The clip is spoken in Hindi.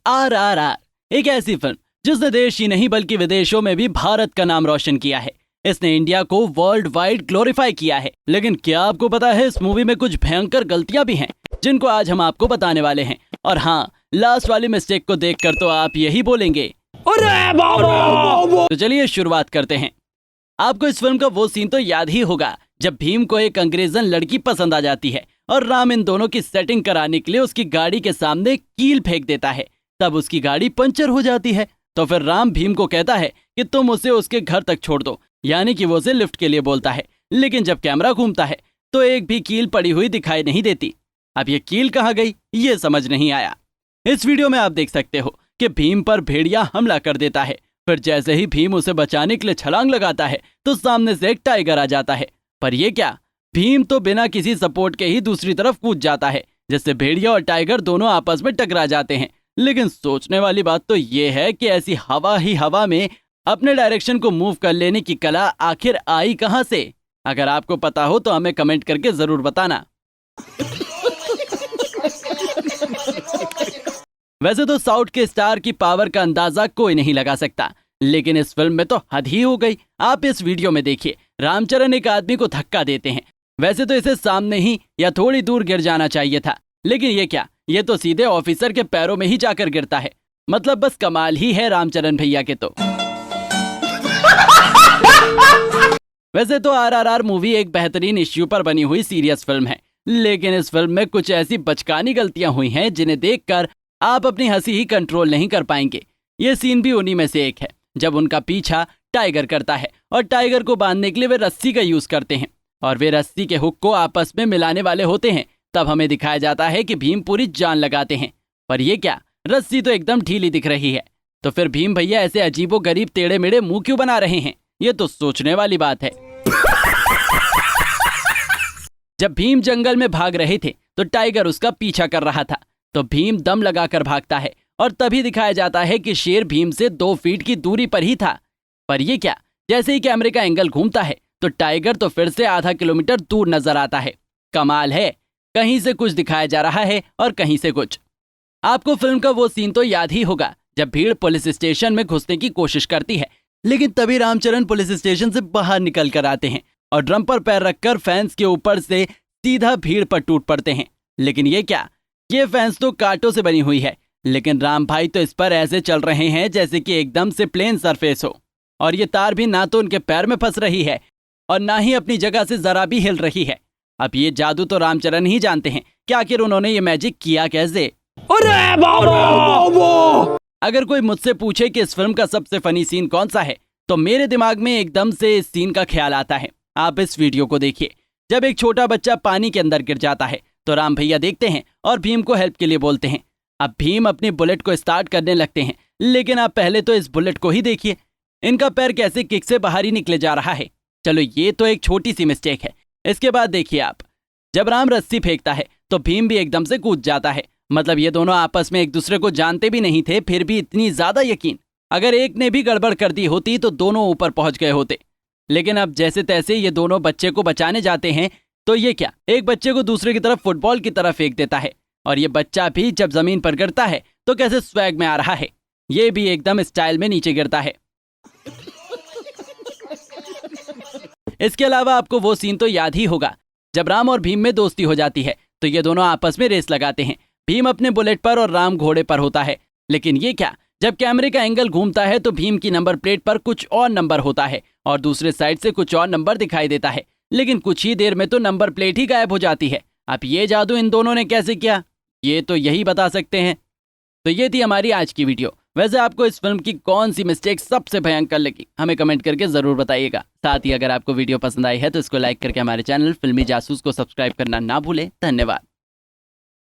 RRR एक ऐसी फिल्म जिसने देश ही नहीं बल्कि विदेशों में भी भारत का नाम रोशन किया है। इसने इंडिया को वर्ल्ड वाइड ग्लोरीफाई किया है। लेकिन क्या आपको पता है इस मूवी में कुछ भयंकर गलतियां भी हैं जिनको आज हम आपको बताने वाले हैं। और हाँ, लास्ट वाली मिस्टेक को देखकर तो आप यही बोलेंगे अरे बाबा। तो चलिए शुरुआत करते हैं। आपको इस फिल्म का वो सीन तो याद ही होगा जब भीम को एक अंग्रेजन लड़की पसंद आ जाती है और राम इन दोनों की सेटिंग कराने के लिए उसकी गाड़ी के सामने कील फेंक देता है। तब उसकी गाड़ी पंचर हो जाती है। तो फिर राम भीम को कहता है कि तुम उसे उसके घर तक छोड़ दो, यानी कि वो उसे लिफ्ट के लिए बोलता है। लेकिन जब कैमरा घूमता है तो एक भी कील पड़ी हुई दिखाई नहीं देती। अब ये कील कहाँ गई ये समझ नहीं आया। इस वीडियो में आप देख सकते हो कि भीम पर भेड़िया हमला कर देता है। फिर जैसे ही भीम उसे बचाने के लिए छलांग लगाता है तो सामने से एक टाइगर आ जाता है। पर ये क्या, भीम तो बिना किसी सपोर्ट के ही दूसरी तरफ कूद जाता है, जिससे भेड़िया और टाइगर दोनों आपस में टकरा जाते हैं। लेकिन सोचने वाली बात तो ये है कि ऐसी हवा ही हवा में अपने डायरेक्शन को मूव कर लेने की कला आखिर आई कहां से? अगर आपको पता हो तो हमें कमेंट करके जरूर बताना। वैसे तो साउथ के स्टार की पावर का अंदाजा कोई नहीं लगा सकता, लेकिन इस फिल्म में तो हद ही हो गई। आप इस वीडियो में देखिए, रामचरण एक आदमी को धक्का देते हैं। वैसे तो इसे सामने ही या थोड़ी दूर गिर जाना चाहिए था, लेकिन ये क्या, ये तो सीधे ऑफिसर के पैरों में ही जाकर गिरता है। मतलब बस कमाल ही है रामचरण भैया के तो। वैसे तो RRR मूवी एक बेहतरीन इश्यू पर बनी हुई सीरियस फिल्म है, लेकिन इस फिल्म में कुछ ऐसी बचकानी गलतियां हुई हैं जिन्हें देखकर आप अपनी हंसी ही कंट्रोल नहीं कर पाएंगे। ये सीन भी उन्हीं में से एक है जब उनका पीछा टाइगर करता है और टाइगर को बांधने के लिए वे रस्सी का यूज करते हैं और वे रस्सी के हुक को आपस में मिलाने वाले होते हैं। तब हमें दिखाया जाता है कि भीम पूरी जान लगाते हैं। पर ये क्या, रस्सी तो एकदम ढीली दिख रही है। तो फिर भीम भैया ऐसे अजीबो गरीब टेढ़े मेढ़े मुंह क्यों बना रहे हैं? ये तो सोचने वाली बात है। जब भीम जंगल में भाग रहे थे तो टाइगर उसका पीछा कर रहा था। तो भीम दम लगाकर भागता है और तभी दिखाया जाता है कि शेर भीम से 2 फीट की दूरी पर ही था। पर ये क्या, जैसे ही कैमरे का एंगल घूमता है तो टाइगर तो फिर से आधा किलोमीटर दूर नजर आता है। कमाल है, कहीं से कुछ दिखाया जा रहा है और कहीं से कुछ। आपको फिल्म का वो सीन तो याद ही होगा जब भीड़ पुलिस स्टेशन में घुसने की कोशिश करती है, लेकिन तभी रामचरण पुलिस स्टेशन से बाहर निकल कर आते हैं और ड्रम पर पैर रखकर फैंस के ऊपर से सीधा भीड़ पर टूट पड़ते हैं। लेकिन ये क्या, ये फैंस तो कांटों से बनी हुई है, लेकिन राम भाई तो इस पर ऐसे चल रहे हैं जैसे कि एकदम से प्लेन सरफेस हो। और ये तार भी ना तो उनके पैर में फंस रही है और ना ही अपनी जगह से जरा भी हिल रही है। अब ये जादू तो रामचरण ही जानते हैं कि आखिर उन्होंने ये मैजिक किया कैसे। अरे बाबा! अगर कोई मुझसे पूछे कि इस फिल्म का सबसे फनी सीन कौन सा है तो मेरे दिमाग में एकदम से इस सीन का ख्याल आता है। आप इस वीडियो को देखिए। जब एक छोटा बच्चा पानी के अंदर गिर जाता है तो राम भैया देखते हैं और भीम को हेल्प के लिए बोलते हैं। अब भीम अपनी बुलेट को स्टार्ट करने लगते हैं, लेकिन आप पहले तो इस बुलेट को ही देखिए, इनका पैर कैसे किक से बाहर ही निकले जा रहा है। चलो ये तो एक छोटी सी मिस्टेक है। इसके बाद देखिए आप, जब राम रस्सी फेंकता है तो भीम भी एकदम से कूद जाता है। मतलब ये दोनों आपस में एक दूसरे को जानते भी नहीं थे, फिर भी इतनी ज्यादा यकीन। अगर एक ने भी गड़बड़ कर दी होती तो दोनों ऊपर पहुंच गए होते। लेकिन अब जैसे तैसे ये दोनों बच्चे को बचाने जाते हैं तो ये क्या, एक बच्चे को दूसरे की तरफ फुटबॉल की तरफ फेंक देता है और ये बच्चा भी जब जमीन पर गिरता है तो कैसे स्वैग में आ रहा है, ये भी एकदम स्टाइल में नीचे गिरता है। इसके अलावा आपको वो सीन तो याद ही होगा जब राम और भीम में दोस्ती हो जाती है तो ये दोनों आपस में रेस लगाते हैं। भीम अपने बुलेट पर और राम घोड़े पर होता है। लेकिन ये क्या, जब कैमरे का एंगल घूमता है तो भीम की नंबर प्लेट पर कुछ और नंबर होता है और दूसरे साइड से कुछ और नंबर दिखाई देता है। लेकिन कुछ ही देर में तो नंबर प्लेट ही गायब हो जाती है। अब ये जादू इन दोनों ने कैसे किया, ये तो यही बता सकते हैं। तो ये थी हमारी आज की वीडियो। वैसे आपको इस फिल्म की कौन सी मिस्टेक सबसे भयंकर लगी हमें कमेंट करके जरूर बताइएगा। साथ ही अगर आपको वीडियो पसंद आई है तो इसको लाइक करके हमारे चैनल फिल्मी जासूस को सब्सक्राइब करना ना भूलें। धन्यवाद।